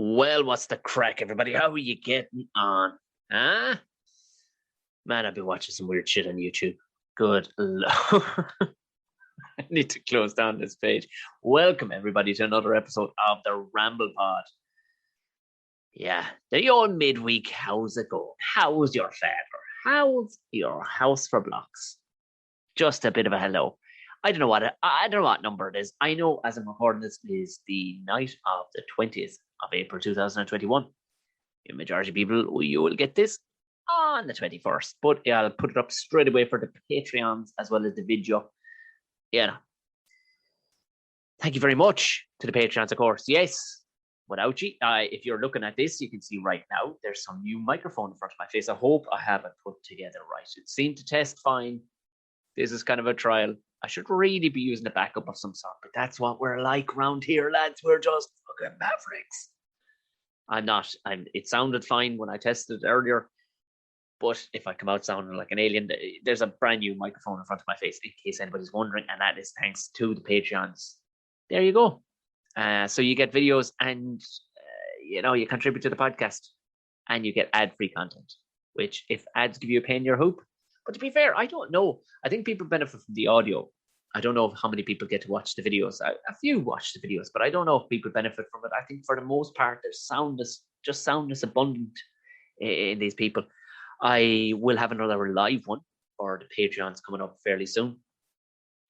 Well, what's the crack, everybody? How are you getting on? Huh? Man, I've been watching some weird shit on YouTube. Good lord. I need to close down this page. Welcome, everybody, to another episode of the Ramble Pod. Yeah, the old midweek. How's it going? How's your father? How's your house for blocks? Just a bit of a hello. I don't know what number it is. I know as I'm recording this is the night of the 20th of April 2021. The majority of people, you will get this on the 21st, but yeah, I'll put it up straight away for the Patreons as well as the video. Yeah. Thank you very much to the Patreons, of course. Yes, without you, if you're looking at this, you can see right now there's some new microphone in front of my face. I hope I have it put together right. It seemed to test fine. This is kind of a trial. I should really be using a backup of some sort, but that's what we're like around here, lads. We're just fucking mavericks. I'm not. It sounded fine when I tested it earlier, but if I come out sounding like an alien, there's a brand new microphone in front of my face, in case anybody's wondering, and that is thanks to the Patreons. There you go. So you get videos, and you contribute to the podcast, and you get ad-free content. Which, if ads give you a pain in your hoop, but to be fair, I don't know. I think people benefit from the audio. I don't know how many people get to watch the videos. A few watch the videos, but I don't know if people benefit from it. I think for the most part, there's soundness abundant in these people. I will have another live one for the Patreons coming up fairly soon.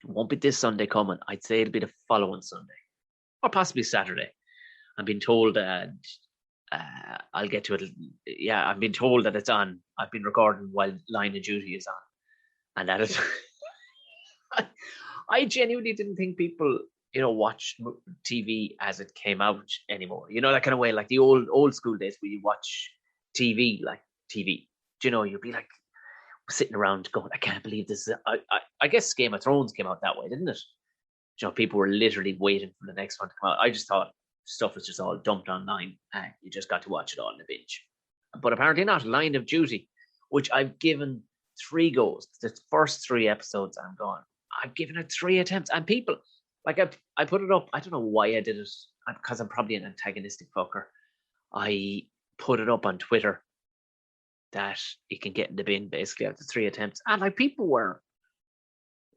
It won't be this Sunday coming. I'd say it'll be the following Sunday, or possibly Saturday. I'm being told I'll get to it. Yeah, I've been told that it's on. I've been recording while Line of Duty is on. And that is... I genuinely didn't think people, watch TV as it came out anymore. That kind of way, like the old school days where you watch TV, like TV. You'd be like sitting around going, I can't believe this. I guess Game of Thrones came out that way, didn't it? People were literally waiting for the next one to come out. I just thought stuff was just all dumped online and you just got to watch it all in a binge. But apparently not. Line of Duty, which I've given 3 goes. The first 3 episodes I'm gone. I've given it 3 attempts, and people, like I put it up. I don't know why I did it, because I'm probably an antagonistic fucker. I put it up on Twitter that it can get in the bin basically after 3 attempts, and like people were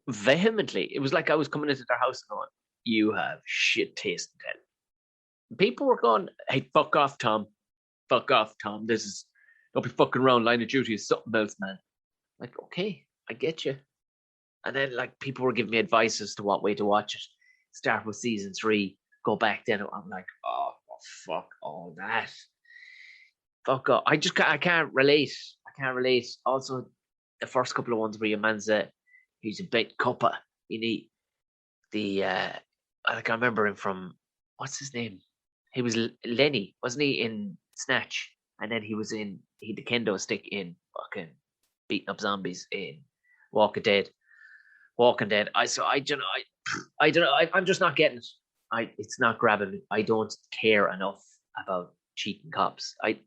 vehemently. It was like I was coming into their house and going, "You have shit taste in hell." People were going, "Hey, fuck off, Tom. Fuck off, Tom. Don't be fucking around. Line of Duty is something else, man." Like, okay, I get you. And then, like, people were giving me advice as to what way to watch it. Start with season 3, go back then. I'm like, oh, fuck all that. Fuck off. I can't relate. I can't relate. Also, the first couple of ones where your man's he's a bit cuppa. You need I remember him from, what's his name? He was Lenny, wasn't he, in Snatch? And then he had the kendo stick in fucking beating up zombies in Walking Dead. I'm just not getting it. It's not grabbing me. I don't care enough about cheating cops. I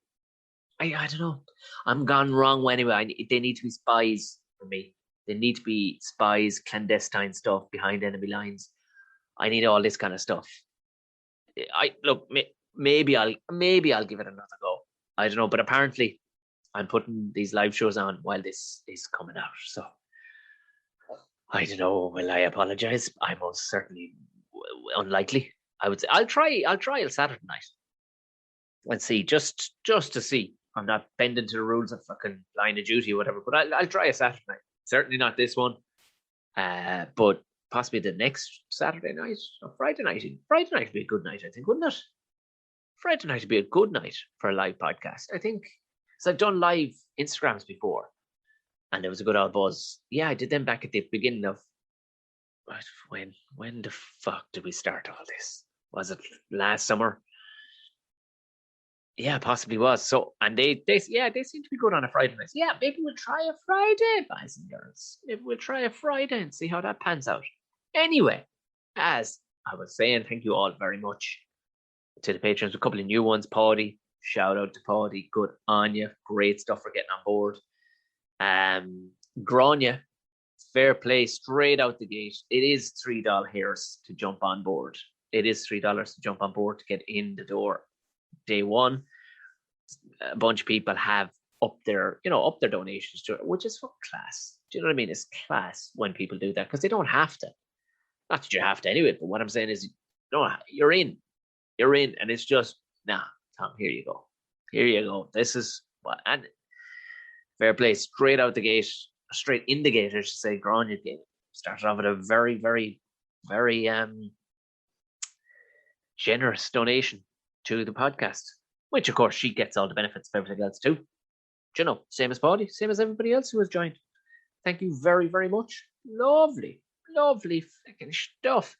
don't know. I'm gone wrong anyway. They need to be spies for me. They need to be spies, clandestine stuff behind enemy lines. I need all this kind of stuff. Maybe I'll give it another go. I don't know, but apparently I'm putting these live shows on while this is coming out. So I don't know. Will I apologize? I'm most certainly unlikely. I would say I'll try it Saturday night and see, just to see. I'm not bending to the rules of fucking Line of Duty or whatever, but I'll try a Saturday night. Certainly not this one, but possibly the next Saturday night or Friday night. Friday night would be a good night, I think, wouldn't it? Friday night would be a good night for a live podcast, I think. So I've done live Instagrams before, and there was a good old buzz. Yeah, I did them back at the beginning of when the fuck did we start all this? Was it last summer? Yeah, possibly was. So, and they seem to be good on a Friday night. Yeah, maybe we'll try a Friday, boys and girls. Maybe we'll try a Friday and see how that pans out. Anyway, as I was saying, thank you all very much to the patrons. A couple of new ones. Paddy, shout out to Paddy. Good on you. Great stuff for getting on board. Grania, fair play, straight out the gate. It is $3 hairs to jump on board. It is $3 to jump on board to get in the door. day one. A bunch of people have up their donations to it, which is fucking class. Do you know what I mean? It's class when people do that because they don't have to. Not that you have to anyway, but what I'm saying is, no, you're in, and it's just, nah, Tom, here you go. This is what, and fair play, straight out the gate, straight in the gate, I should say, Grania game. Started off with a very, very, very generous donation to the podcast, which of course she gets all the benefits of everything else too. Do you know, same as Paddy, same as everybody else who has joined. Thank you very, very much. Lovely fucking stuff.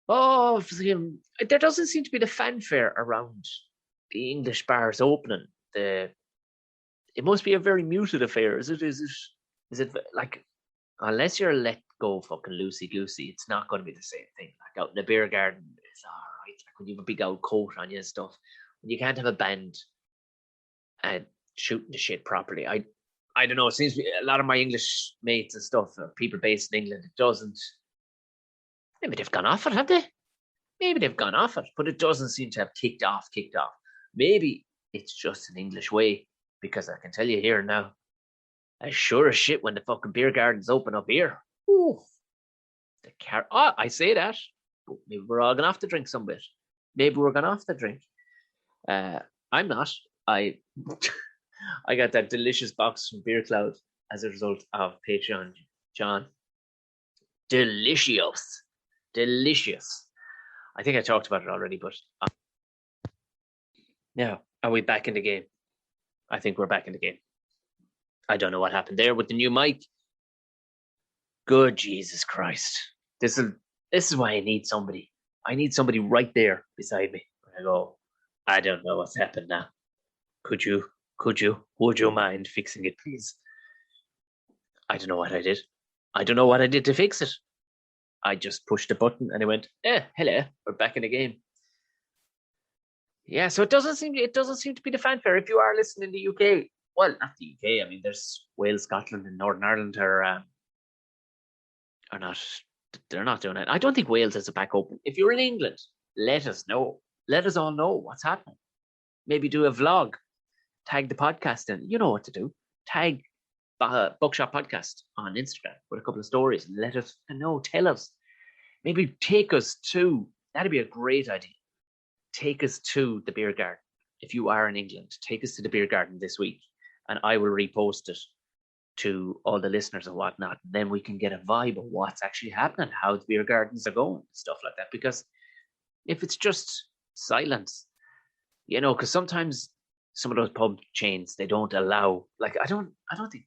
Oh, there doesn't seem to be the fanfare around the English bars opening. It must be a very muted affair. Is it like, unless you're let go fucking loosey goosey, it's not going to be the same thing. Like out in the beer garden, it's all right. Like when you have a big old coat on you and stuff, when you can't have a band and shooting the shit properly. I don't know. It seems to be a lot of my English mates and stuff, or people based in England, it doesn't. Maybe they've gone off it, have they? Maybe they've gone off it, but it doesn't seem to have kicked off. Maybe it's just an English way, because I can tell you here now, as sure as shit when the fucking beer gardens open up here. Ooh, I say that, but maybe we're all going to have to drink some bit. Maybe we're going to have to drink. I'm not. I got that delicious box from Beer Cloud as a result of Patreon, John. Delicious. I think I talked about it already, but now, are we back in the game? I think we're back in the game. I don't know what happened there with the new mic. Good Jesus Christ. This is why I need somebody. I need somebody right there beside me. I go, I don't know what's happened now. Would you mind fixing it, please? I don't know what I did. I don't know what I did to fix it. I just pushed a button and it went, hello, we're back in the game. Yeah, so it doesn't seem to be the fanfare. If you are listening in the UK, well, not the UK. I mean, there's Wales, Scotland, and Northern Ireland are not. They're not doing it. I don't think Wales has it back open. If you're in England, let us know. Let us all know what's happening. Maybe do a vlog. Tag the podcast in. You know what to do. Tag Bookshop Podcast on Instagram with a couple of stories and let us know. Tell us. Maybe take us to. That'd be a great idea. Take us to the beer garden. If you are in England, take us to the beer garden this week, and I will repost it to all the listeners and whatnot. And then we can get a vibe of what's actually happening, how the beer gardens are going, stuff like that. Because if it's just silence, because sometimes some of those pub chains, they don't allow, like, I don't think,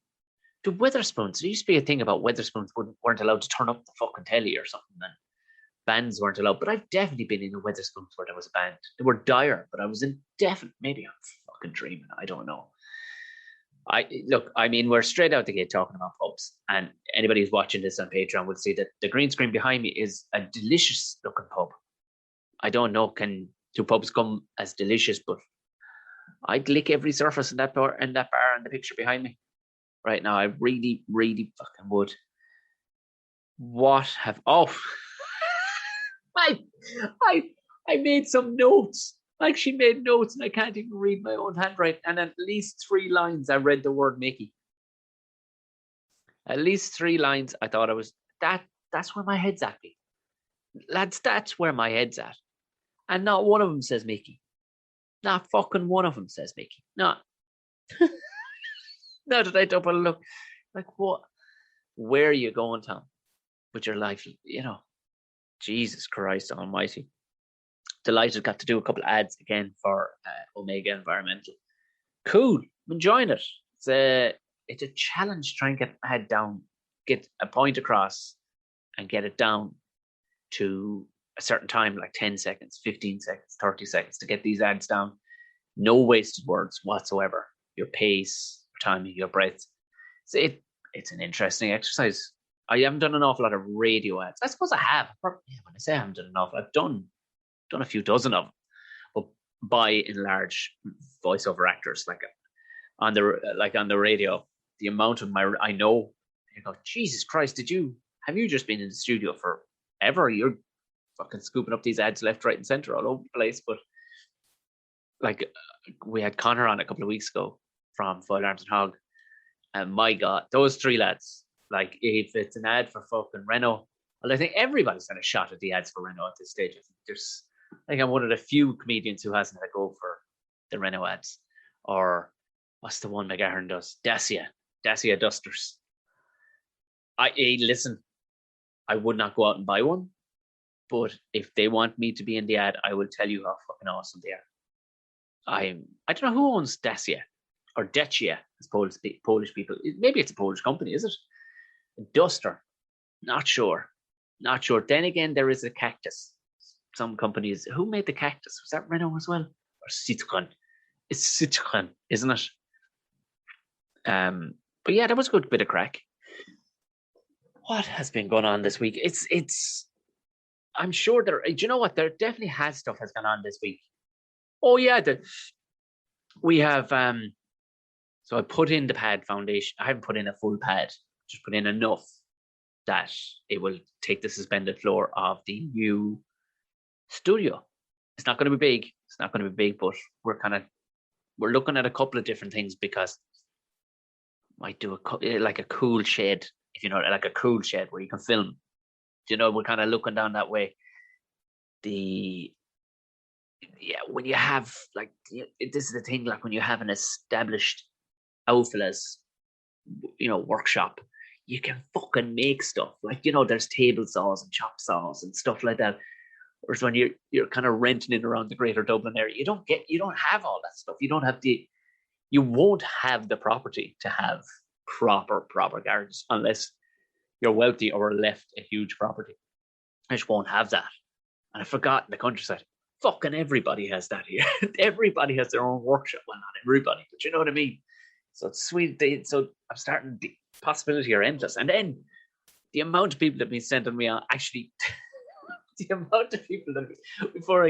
the Weatherspoons, there used to be a thing about Weatherspoons weren't allowed to turn up the fucking telly or something, and bands weren't allowed. But I've definitely been in a Weatherspoons where there was a band. They were dire, but I was in maybe I'm fucking dreaming, I don't know. We're straight out the gate talking about pubs, and anybody who's watching this on Patreon will see that the green screen behind me is a delicious looking pub. I don't know, can two pubs come as delicious, but I'd lick every surface in that bar and the picture behind me right now. I really, really fucking would. I made some notes. Like, she made notes and I can't even read my own handwriting. And at least 3 lines I read the word Mickey. At least 3 lines I thought I was that's where my head's at. Lads, that's where my head's at. And not one of them says Mickey. Not fucking one of them says Mickey. Not. Now that I double look. Like, what? Where are you going, Tom? With your life, Jesus Christ almighty. Delighted got to do a couple of ads again for Omega Environmental. Cool. I'm enjoying it. It's a challenge to try and get an ad down, get a point across and get it down to a certain time, like 10 seconds, 15 seconds, 30 seconds to get these ads down. No wasted words whatsoever. Your pace, your timing, your breath. So it's an interesting exercise. I haven't done an awful lot of radio ads. I suppose I have. When I say I haven't done enough, I've done a few dozen of them, but by and large, voiceover actors, like on the radio, the amount of I know, you go, Jesus Christ, have you just been in the studio forever? You're fucking scooping up these ads left, right, and center all over the place. But like we had Connor on a couple of weeks ago from Foil Arms and Hog, and my God, those three lads, like if it's an ad for fucking Renault, well, I think everybody's had a shot at the ads for Renault at this stage. I think I'm one of the few comedians who hasn't had a go for the Renault ads. Or what's the one McGahern does? Dacia Dusters. Listen, I would not go out and buy one, but if they want me to be in the ad, I will tell you how fucking awesome they are. I don't know who owns Dacia or Dacia, as Polish people. Maybe it's a Polish company, is it? A Duster. Not sure. Then again, there is a Cactus. Some companies. Who made the Cactus? Was that Renault as well? Or Citroën? It's Citroën, isn't it? But yeah, that was a good bit of crack. What has been going on this week? It's. I'm sure there. Do you know what? There definitely has stuff has gone on this week. Oh yeah, we have. So I put in the pad foundation. I haven't put in a full pad. Just put in enough that it will take the suspended floor of the new studio. It's not going to be big. But we're looking at a couple of different things because might do like a cool shed, if you know, like a cool shed where you can film. You know, we're kind of looking down that way. When you have like this is the thing, like when you have an established outfitters, workshop, you can fucking make stuff. Like, there's table saws and chop saws and stuff like that. Whereas when you're kind of renting in around the greater Dublin area, you don't have all that stuff. You won't have the property to have proper gardens unless you're wealthy or left a huge property. I just won't have that. And I forgot in the countryside, fucking everybody has that here. Everybody has their own workshop. Well, not everybody, but you know what I mean? So it's sweet. So I'm starting, the possibility are endless. And then the amount of people that have been sending me on, actually, the amount of people that, before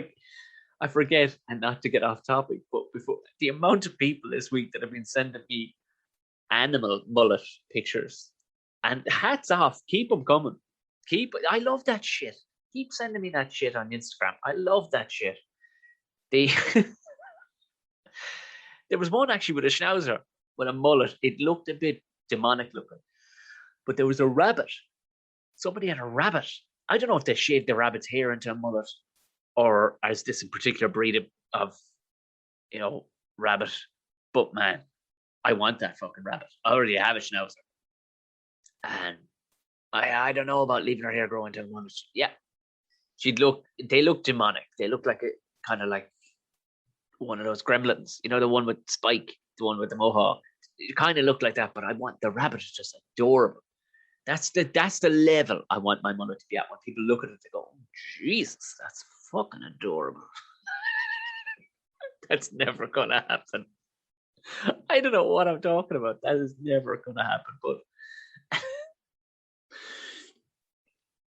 I forget, and not to get off topic, but before the amount of people this week that have been sending me animal mullet pictures, and hats off, keep them coming. I love that shit. Keep sending me that shit on Instagram. I love that shit. There was one actually with a schnauzer, with a mullet. It looked a bit demonic looking, but there was a rabbit. Somebody had a rabbit. I don't know if they shaved the rabbit's hair into a mullet, or as this in particular breed of rabbit. But man, I want that fucking rabbit. I already have a schnauzer, and I don't know about leaving her hair growing to a mullet. Yeah, they look demonic. They look like a kind of like one of those gremlins, the one with Spike, the one with the mohawk. It kind of looked like that, but I want the rabbit is just adorable. That's the level I want my mullet to be at. When people look at it, they go, oh, Jesus, that's fucking adorable. That's never gonna happen. I don't know what I'm talking about. That is never gonna happen, but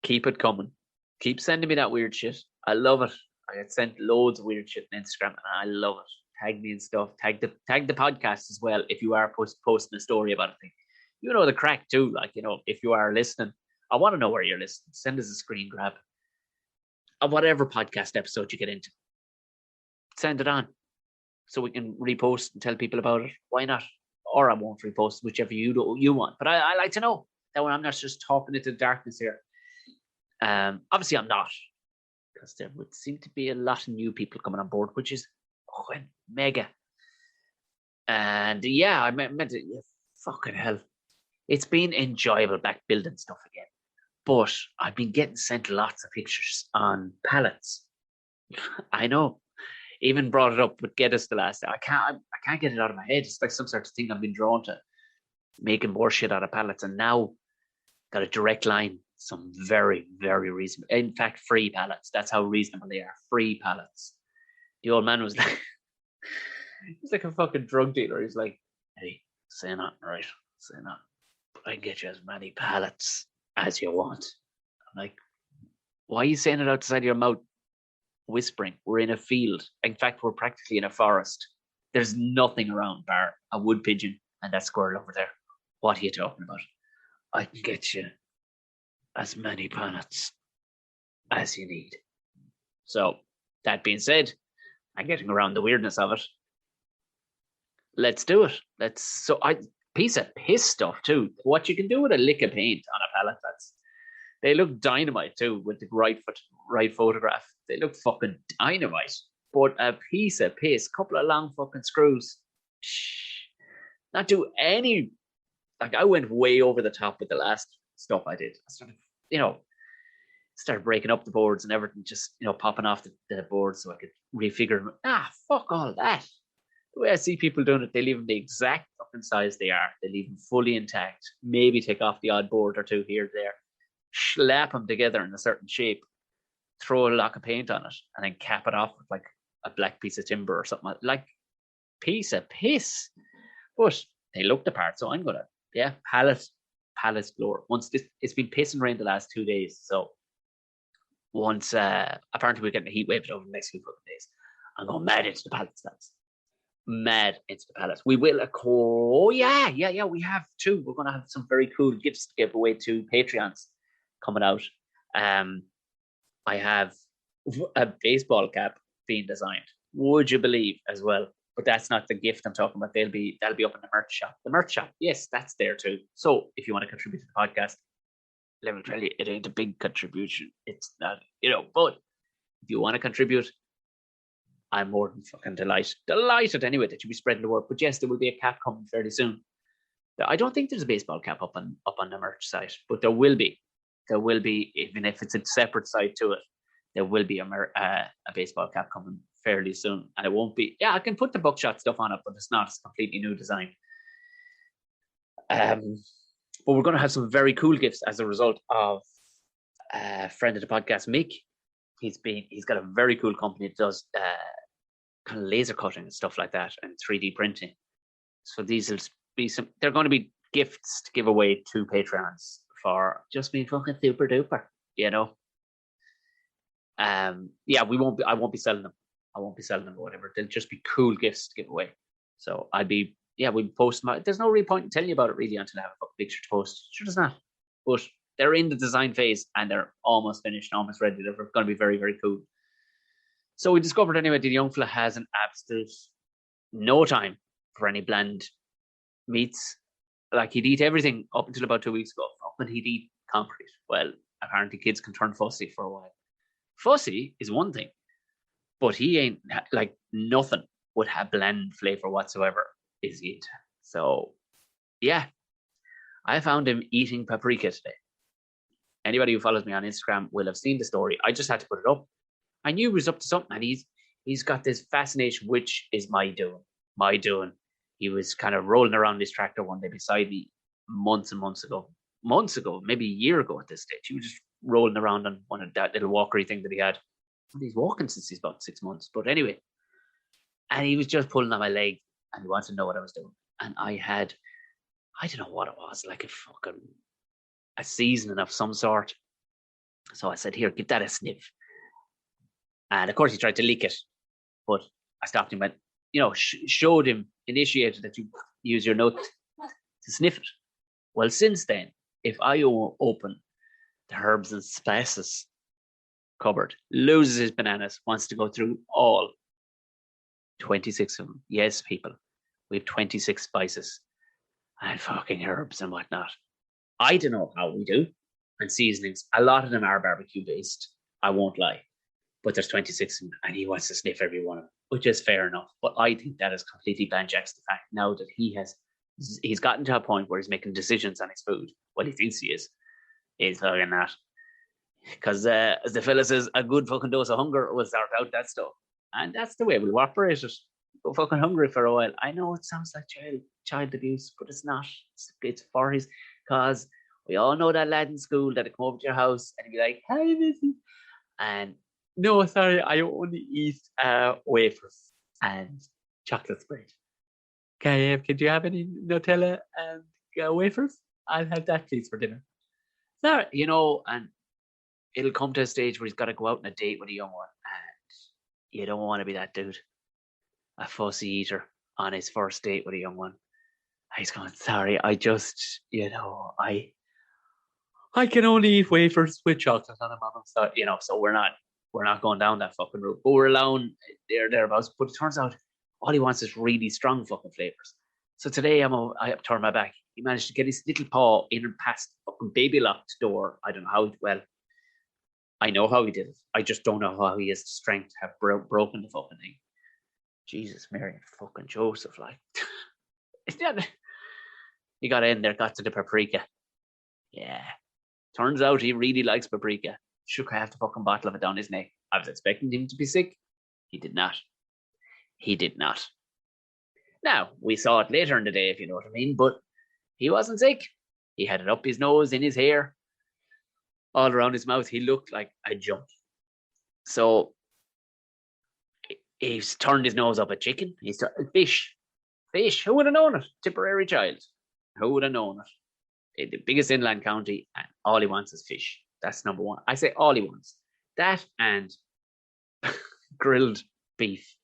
keep it coming. Keep sending me that weird shit. I love it. I get sent loads of weird shit on Instagram, and I love it. Tag me and stuff. Tag the podcast as well if you are posting a story about a thing. You know the crack too. Like, if you are listening, I want to know where you're listening. Send us a screen grab of whatever podcast episode you get into. Send it on so we can repost and tell people about it. Why not? Or I won't repost, whichever you want. But I like to know that when I'm not just talking into the darkness here. Obviously, I'm not, because there would seem to be a lot of new people coming on board, which is mega. And yeah, I meant it. Yeah, fucking hell. It's been enjoyable back building stuff again. But I've been getting sent lots of pictures on pallets. I know. Even brought it up with Geddes the last day. I can't get it out of my head. It's like some sort of thing I've been drawn to, making more shit out of pallets. And now got a direct line. Some very, very reasonable. In fact, free pallets. That's how reasonable they are. Free pallets. The old man was like, he's like a fucking drug dealer. He's like, hey, say nothing, right? Say nothing. I can get you as many pallets as you want. I'm like, why are you saying it outside your mouth? Whispering. We're in a field. In fact, we're practically in a forest. There's nothing around bar a wood pigeon and that squirrel over there. What are you talking about? I can get you as many pallets as you need. So, that being said, and getting around the weirdness of it. Let's do it. Piece of piss stuff too. What you can do with a lick of paint on a pallet, they look dynamite too with the right photograph. They look fucking dynamite. But a piece of piss, couple of long fucking screws. Not do any. Like, I went way over the top with the last stuff I did. I started breaking up the boards and everything, just, popping off the boards so I could refigure them. Fuck all that. The way I see people doing it, they leave them the exact fucking size they are. They leave them fully intact. Maybe take off the odd board or two here or there. Slap them together in a certain shape. Throw a lock of paint on it. And then cap it off with like a black piece of timber or something. Like, piece of piss. But they look the part, so I'm going to, pallet floor. Once it's been pissing rain the last 2 days. So once, apparently we're getting a heat wave over the next few days. I'm going mad into the pallets, lads. Mad into the pallets. We will, we have too. We're going to have some very cool gifts to give away to Patreons coming out. I have a baseball cap being designed. Would you believe, as well? But that's not the gift I'm talking about. That'll be up in the merch shop. The merch shop, yes, that's there too. So if you want to contribute to the podcast, let me tell you, it ain't a big contribution. It's not, but if you want to contribute, I'm more than fucking delighted anyway that you'll be spreading the word. But yes, there will be a cap coming fairly soon. I don't think there's a baseball cap up on the merch site, but there will be. There will be, even if it's a separate site to it, there will be a baseball cap coming fairly soon. And it won't be, I can put the buckshot stuff on it, but it's not. It's a completely new design. But we're going to have some very cool gifts as a result of a friend of the podcast, Mick. He's got a very cool company that does kind of laser cutting and stuff like that and 3D printing. So these will be they're going to be gifts to give away to Patreons for just being fucking super duper, I won't be selling them. I won't be selling them or whatever. They'll just be cool gifts to give away. So we'll post them. There's no real point in telling you about it really until I have a picture to post. Sure, there's not. But they're in the design phase and they're almost finished, almost ready. They're going to be very, very cool. So we discovered anyway, the young fella has an absolute no time for any bland meats. Like, he'd eat everything up until about 2 weeks ago. When he'd eat concrete. Well, apparently kids can turn fussy for a while. Fussy is one thing, but he ain't, like, nothing would have bland flavor whatsoever is it. So, yeah, I found him eating paprika today. Anybody who follows me on Instagram will have seen the story. I just had to put it up. I knew he was up to something, and he's got this fascination, which is my doing. He was kind of rolling around his tractor one day beside me months ago, maybe a year ago at this stage. He was just rolling around on one of that little walkery thing that he had. He's walking since he's about 6 months. But anyway, and he was just pulling on my leg and he wanted to know what I was doing. And I don't know what it was, like a seasoning of some sort. So I said, here, give that a sniff. And of course he tried to lick it, but I stopped him and, showed him, initiated that you use your nose to sniff it. Well, since then, if I open the herbs and spices cupboard, loses his bananas, wants to go through all 26 of them. Yes, people, we have 26 spices and fucking herbs and whatnot. I don't know how we do. And seasonings, a lot of them are barbecue based. I won't lie. But there's 26 of them, and he wants to sniff every one of them, which is fair enough. But I think that is completely banjacks the fact now that he's gotten to a point where he's making decisions on his food. What he thinks he is fucking that. Because as the fella says, a good fucking dose of hunger will sort out that stuff. And that's the way we'll operate it. Go fucking hungry for a while. I know it sounds like child abuse, but it's not. It's for his cause. We all know that lad in school that'd come over to your house and he'd be like, "Hi, Missy." And no, sorry, I only eat wafers and chocolate spread. Could you have any Nutella and wafers? I'll have that, please, for dinner. Sorry, and it'll come to a stage where he's got to go out on a date with a young one, and you don't want to be that dude, a fussy eater on his first date with a young one. He's going, sorry, I just, I can only eat wafers with chocolate on them. So, so we're not we're not going down that fucking route. But we're allowing thereabouts. But it turns out all he wants is really strong fucking flavors. So today I have turned my back. He managed to get his little paw in and past the fucking baby locked door. I don't know how well. I know how he did it. I just don't know how he has the strength to have broken the fucking thing. Jesus, Mary and fucking Joseph, like. He got in there, got to the paprika. Yeah. Turns out he really likes paprika. Shook half the fucking bottle of it down his neck. I was expecting him to be sick. He did not. He did not. Now, we saw it later in the day, if you know what I mean, but he wasn't sick. He had it up his nose, in his hair, all around his mouth. He looked like a junk. So he's turned his nose up at chicken. He's fish. Fish. Who would have known it? Tipperary child. Who would have known it? The biggest inland county, and all he wants is fish. That's number one. I say all he wants. That and grilled beef.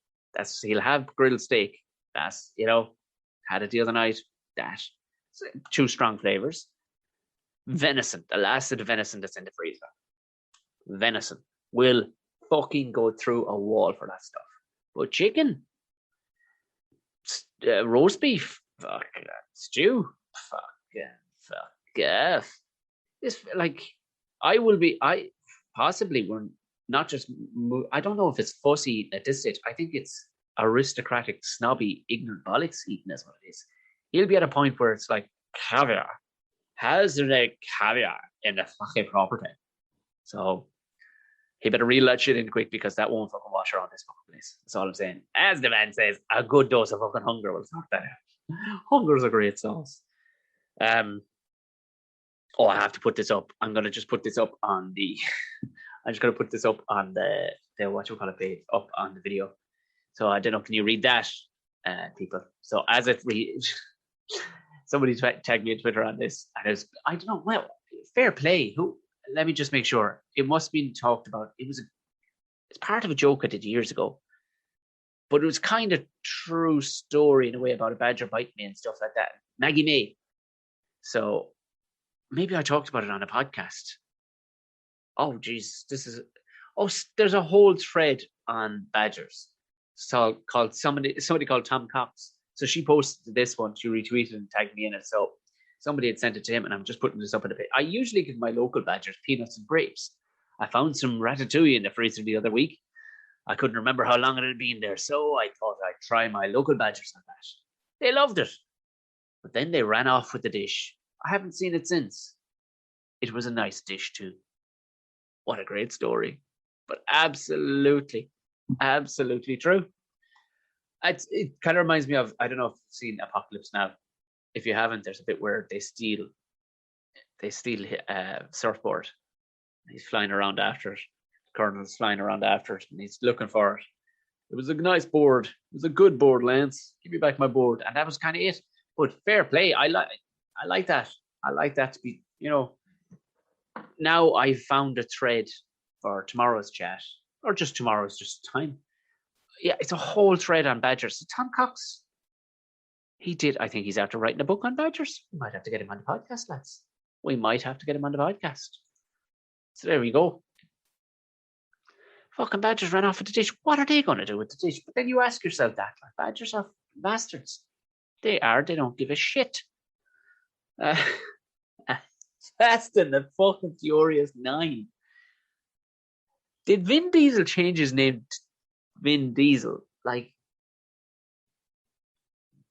He'll have grilled steak. That's, had it the other night. That. Two strong flavors. Venison. The last of the venison that's in the freezer. Venison will fucking go through a wall for that stuff. But chicken, roast beef, fuck, stew, fuck off. It's like, I possibly will not just, I don't know if it's fussy at this stage. I think it's aristocratic, snobby, ignorant bollocks eating is what it is. He'll be at a point where it's like, caviar. How's there caviar in the fucking property? So he better reel that shit in quick, because that won't fucking wash around this fucking place. That's all I'm saying. As the man says, a good dose of fucking hunger will sort that out. Hunger's a great sauce. I have to put this up. I'm gonna just put this up on the I'm just gonna put this up on the page, up on the video. So I don't know, can you read that, people? So as it reads, somebody tagged me on Twitter on this, and it was, I don't know, well, fair play. Let me just make sure. It must have been talked about. It's part of a joke I did years ago, but it was kind of true story in a way about a badger biting me and stuff like that. Maggie May. So maybe I talked about it on a podcast. Oh, geez, there's a whole thread on badgers. So called somebody called Tom Cox. So she posted this one. She retweeted and tagged me in it. So somebody had sent it to him, and I'm just putting this up in a bit. I usually give my local badgers peanuts and grapes. I found some ratatouille in the freezer the other week. I couldn't remember how long it had been there, so I thought I'd try my local badgers on that. They loved it. But then they ran off with the dish. I haven't seen it since. It was a nice dish too. What a great story. But absolutely true. It kind of reminds me of, I don't know if you've seen Apocalypse Now. If you haven't, there's a bit where they steal surfboard. He's flying around after it. The Colonel's flying around after it, and he's looking for it. It was a nice board. It was a good board, Lance. Give me back my board. And that was kind of it. But fair play. I like that. I like that to be, Now I found a thread for tomorrow's chat, or just tomorrow's just time. Yeah, it's a whole thread on badgers. So Tom Cox, I think he's after writing a book on badgers. We might have to get him on the podcast, lads. We might have to get him on the podcast. So there we go. Fucking badgers ran off with the dish. What are they going to do with the dish? But then you ask yourself that. Like, badgers are bastards. They don't give a shit. Fast and the fucking Furious 9. Did Vin Diesel change his name to Vin Dayzul? Like,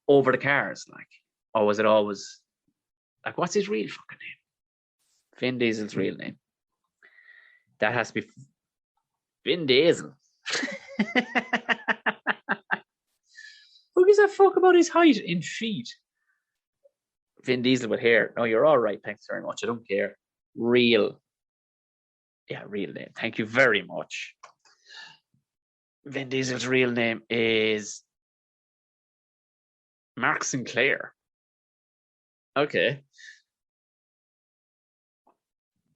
over the cars, like, or was it always like, what's his real fucking name? Vin Diesel's real name. That has to be Vin Dayzul. Who gives a fuck about his height in feet? Vin Diesel with hair. No, you're all right. Thanks very much. I don't care. Real name. Thank you very much. Vin Diesel's real name is Mark Sinclair. Okay.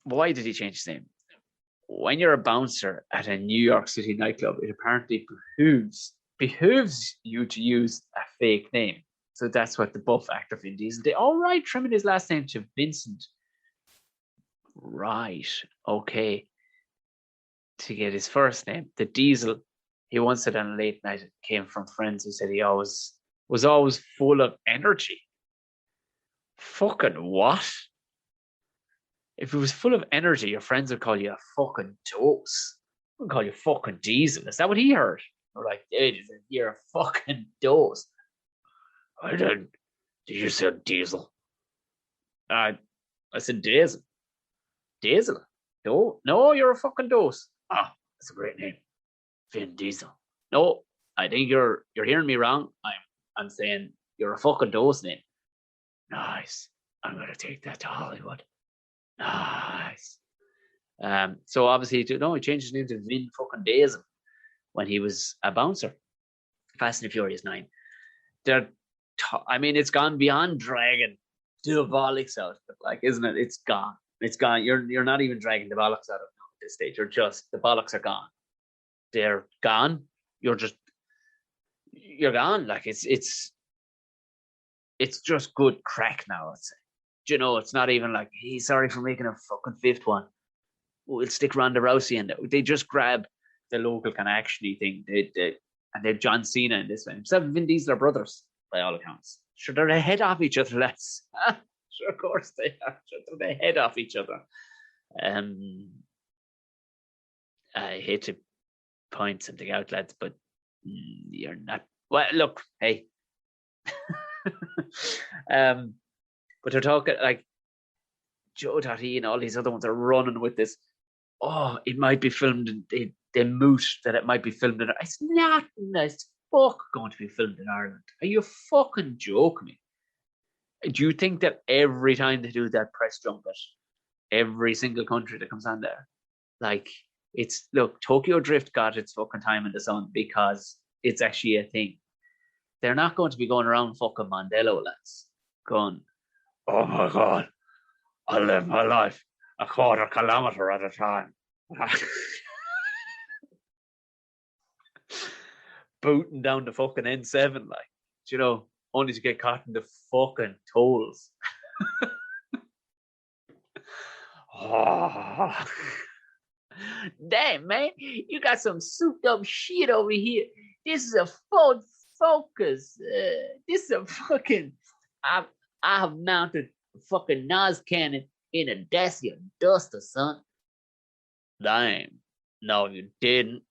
Why did he change his name? When you're a bouncer at a New York City nightclub, it apparently behooves you to use a fake name. So that's what the buff actor Vin Diesel did. All right, trimming his last name to Vincent. Right. Okay. to get his first name, the Diesel. He once said on a late night, it came from friends who said he was always full of energy. Fucking what? If he was full of energy, your friends would call you a fucking dose. They would call you fucking Diesel. Is that what he heard? They're like, dude, you're a fucking dose. I didn't. Did you say Diesel? I said Diesel. Diesel? No, you're a fucking dose. Ah, that's a great name. Vin Diesel. No, I think you're hearing me wrong. I'm saying you're a fucking dose name. Nice. I'm gonna take that to Hollywood. Nice. So obviously, he changed his name to Vin fucking Dayzul when he was a bouncer. Fast and Furious 9. It's gone beyond dragging the bollocks out. Like, isn't it? It's gone. It's gone. You're not even dragging the bollocks out of it at this stage. The bollocks are gone. They're gone. You're gone. Like it's just good crack now. It's not even like, hey, sorry for making a fucking fifth one. We'll stick Ronda Rousey in there. They just grab the local kind of actiony thing. And they've John Cena in this one. Himself and Vin Diesel are brothers, by all accounts. Sure, they're ahead of each other, lads. Sure, of course they are. Sure, they're ahead of each other. I hate to point something out, lads, but you're not. Well, look, hey. But they're talking like Joe Dottie and all these other ones are running with this. Oh, it might be filmed in they moot that it might be filmed in. It's not nice. Fuck going to be filmed in Ireland. Are you fucking joking me? Do you think that every time they do that press junket, every single country that comes on there, like Tokyo Drift got its fucking time in the sun because it's actually a thing. They're not going to be going around fucking Mondello, lads, going, oh my God, I live my life a quarter kilometre at a time. Booting down the fucking N7, only to get caught in the fucking tolls. Oh. Damn, man, you got some souped up shit over here. This is a Ford Focus. This is a fucking. I have mounted a fucking Nas cannon in a Dacia Duster, son. Damn. No, you didn't.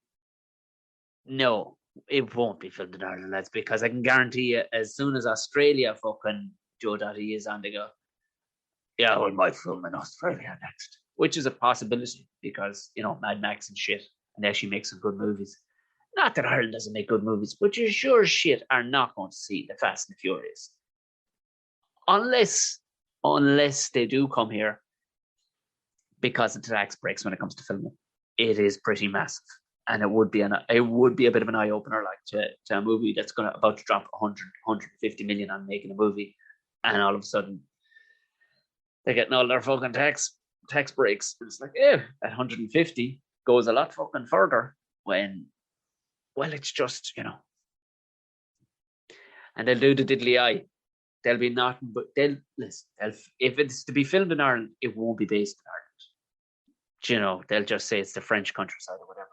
No, it won't be filmed in Ireland, lads, because I can guarantee you, as soon as Australia fucking Joe Dottie is on the go, yeah, we might film in Australia next, which is a possibility because, Mad Max and shit, and they actually make some good movies. Not that Ireland doesn't make good movies, but you sure as shit are not going to see the Fast and the Furious. Unless they do come here because of the tax breaks when it comes to filming. It is pretty massive. And it would be a bit of an eye opener, like to a movie that's about to drop 150 million on making a movie, and all of a sudden they're getting all their fucking tax breaks. And it's like, that 150 goes a lot fucking further when, well, it's just, and they'll do the diddly eye. They'll be nothing, but if it's to be filmed in Ireland, it won't be based in Ireland. They'll just say it's the French countryside or whatever.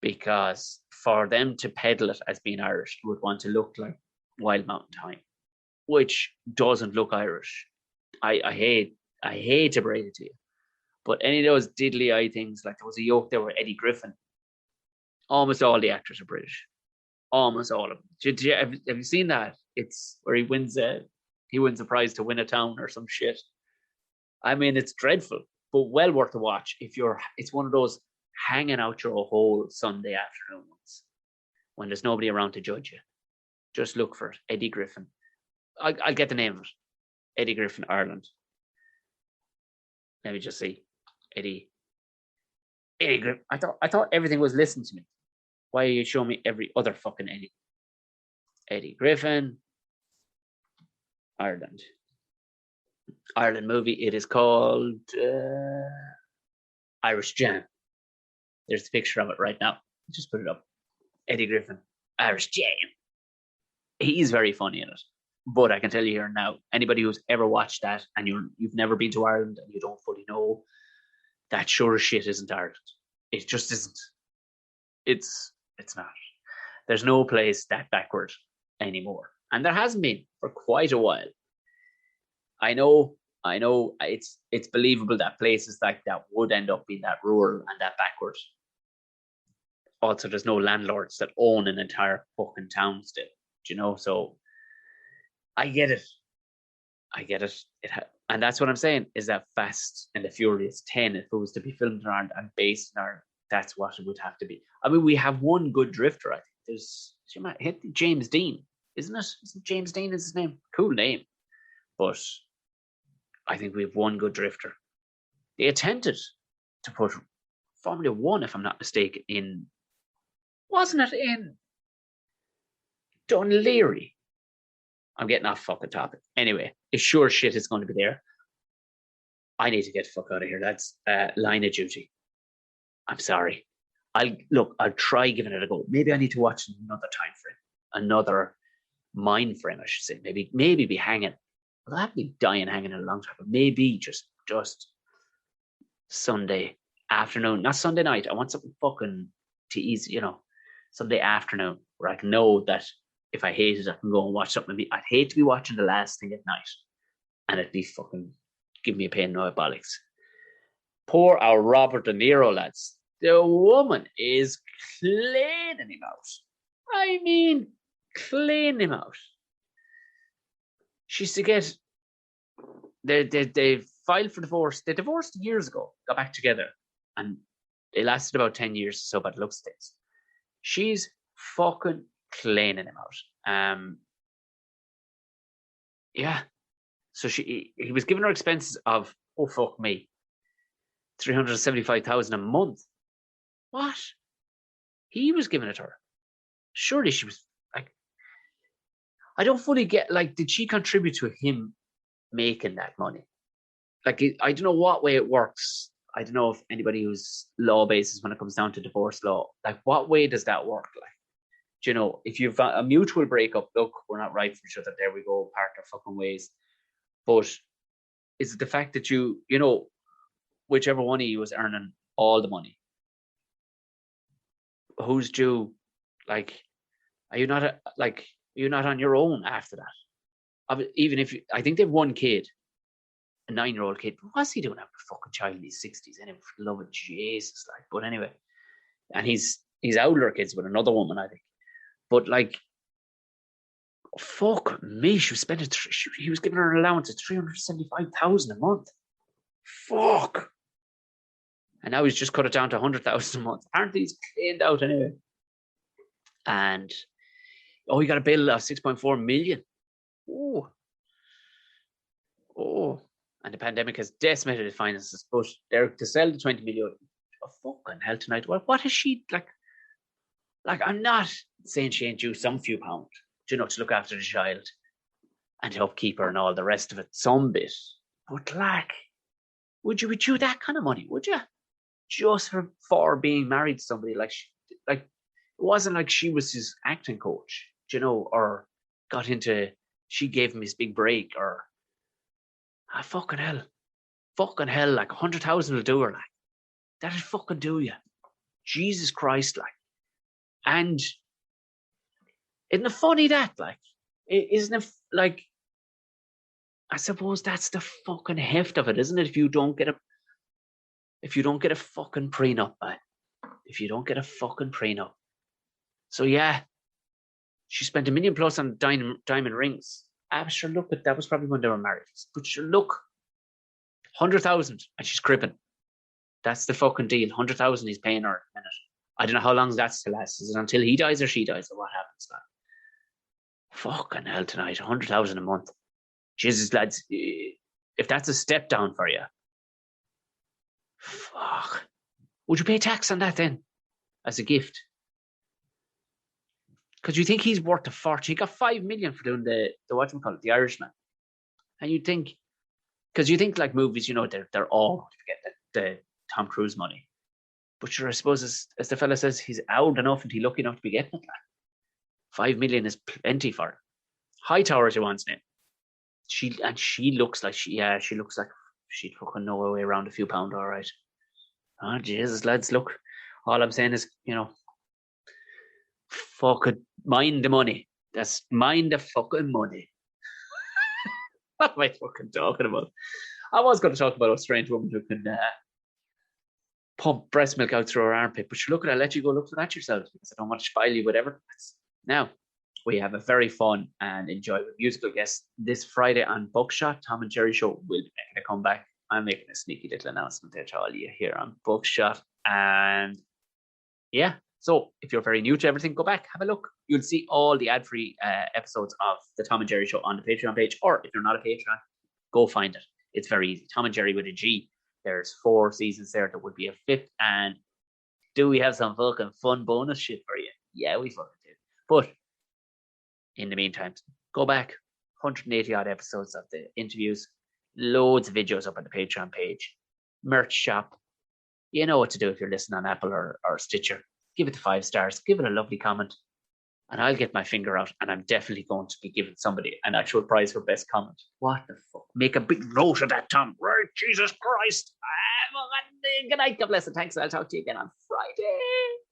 Because for them to peddle it as being Irish, you would want to look like Wild Mountain Thyme, which doesn't look Irish. I hate to break it to you, but any of those diddly eye things, like there was a yoke there with Eddie Griffin. Almost all the actors are British. Almost all of them. Have you seen that? It's where he wins a prize to win a town or some shit. I mean, it's dreadful, but well worth a watch. It's one of those hanging out your whole Sunday afternoon ones when there's nobody around to judge you. Just look for it. Eddie Griffin. I'll get the name of it. Eddie Griffin, Ireland. Let me just see. Eddie Griffin. I thought everything was listening to me. Why are you showing me every other fucking Eddie? Eddie Griffin, Ireland. Ireland movie. It is called Irish Jam. There's a picture of it right now. Just put it up. Eddie Griffin, Irish Jam. He's very funny in it. But I can tell you here now, anybody who's ever watched that and you've never been to Ireland and you don't fully know, that sure as shit isn't Ireland. it just isn't. It's not. There's no place that backward anymore, and there hasn't been for quite a while. I know it's believable that places like that would end up being that rural and that backward. Also, there's no landlords that own an entire fucking town still, do you know? So I get it. And that's what I'm saying is that Fast and the Furious 10, if it was to be filmed in Ireland and based in Ireland, that's what it would have to be. I mean, we have one good drifter, I think. There's James Dean, isn't it? Isn't James Dean is his name? Cool name. But I think we have one good drifter. They attempted to put Formula One, if I'm not mistaken, in, wasn't it in Dunleary? I'm getting off fucking topic. Anyway, it's sure shit is going to be there. I need to get the fuck out of here. That's Line of Duty. I'm sorry. I'll try giving it a go. Maybe I need to watch another time frame, another mind frame, I should say. Maybe be hanging. Well, I've been dying hanging in a long time, but maybe just Sunday afternoon, not Sunday night. I want something fucking to ease, Sunday afternoon where I can know that if I hate it, I can go and watch something. I'd hate to be watching the last thing at night and it'd be fucking give me a pain in the bollocks. Poor our Robert De Niro, lads. The woman is cleaning him out. I mean, cleaning him out. She's to get. They filed for divorce. They divorced years ago, got back together, and it lasted about 10 years or so, but it looks things. She's fucking cleaning him out. Yeah. So he was giving her expenses of, oh fuck me, 375,000 a month. What? He was giving it to her. Surely she was like, I don't fully get, like, did she contribute to him making that money? Like, I don't know what way it works. I don't know if anybody who's law basis when it comes down to divorce law, like, what way does that work? Like, do you know, if you've a mutual breakup, look, we're not right for each other, there we go, part our fucking ways. But is it the fact that whichever one of you was earning all the money, who's due? Like, are you not on your own after that? Even if I think they've one kid, a 9-year-old kid. What's he doing after a fucking child in his 60s? Anyway, for the love of Jesus, like. But anyway, and he's older kids with another woman, I think. But like, fuck me, she was spending. He was giving her an allowance of 375,000 a month. Fuck. And now he's just cut it down to 100,000 a month. Apparently he's cleaned out anyway. And he got a bill of 6.4 million. Oh. And the pandemic has decimated his finances. But they're to sell the 20 million. Oh, fucking hell tonight. What is she like? Like, I'm not saying she ain't due some few pounds, to look after the child and to upkeep her and all the rest of it, some bit. But like, would you due that kind of money? Would you? Just for being married to somebody, like it wasn't like she was his acting coach, or got into. She gave him his big break, or fucking hell, like 100,000 will do her, like that'll fucking do you. Jesus Christ, like, and isn't it funny that, like, isn't it like? I suppose that's the fucking heft of it, isn't it? If you don't get a fucking prenup, man. If you don't get a fucking prenup. So yeah, she spent $1 million plus on diamond rings. Sure, look, but that was probably when they were married. But sure, look, 100,000 and she's cribbing. That's the fucking deal. 100,000 he's paying her a minute. I don't know how long that's to last. Is it until he dies or she dies, or what happens? Like, fucking hell tonight, 100,000 a month. Jesus, lads, if that's a step down for you, fuck. Would you pay tax on that then, as a gift? Because you think he's worth a fortune. He got 5 million for doing the whatchamacallit, The Irishman. And you think, because you think like movies, they're all going to get the Tom Cruise money. But sure, I suppose as the fella says, he's old enough and he's lucky enough to be getting it. 5 million is plenty for him. Hightower is your one's name. She looks like she looks like she'd fucking know her way around a few pound, all right. Oh Jesus, lads, look, All I'm saying is, fucking mind the money. That's mind the fucking money. What am I fucking talking about? I was going to talk about a strange woman who can pump breast milk out through her armpit, but look at it, I'll let you go look for that yourself because I don't want to spoil you whatever. Now, we have a very fun and enjoyable musical guest this Friday on Buckshot. Tom and Jerry Show will be making a comeback. I'm making a sneaky little announcement there to all you here on Buckshot. And yeah, so if you're very new to everything, go back, have a look. You'll see all the ad-free episodes of the Tom and Jerry Show on the Patreon page, or if you're not a Patreon, go find it. It's very easy. Tom and Jerry with a G. There's 4 seasons there. There would be a 5th. And do we have some fucking fun bonus shit for you? Yeah, we fucking do. But in the meantime, go back. 180 odd episodes of the interviews. Loads of videos up on the Patreon page. Merch shop. You know what to do if you're listening on Apple or Stitcher. Give it the 5 stars. Give it a lovely comment. And I'll get my finger out, and I'm definitely going to be giving somebody an actual prize for best comment. What the fuck? Make a big note of that, Tom. Right, Jesus Christ. Good night. God bless and thanks. I'll talk to you again on Friday.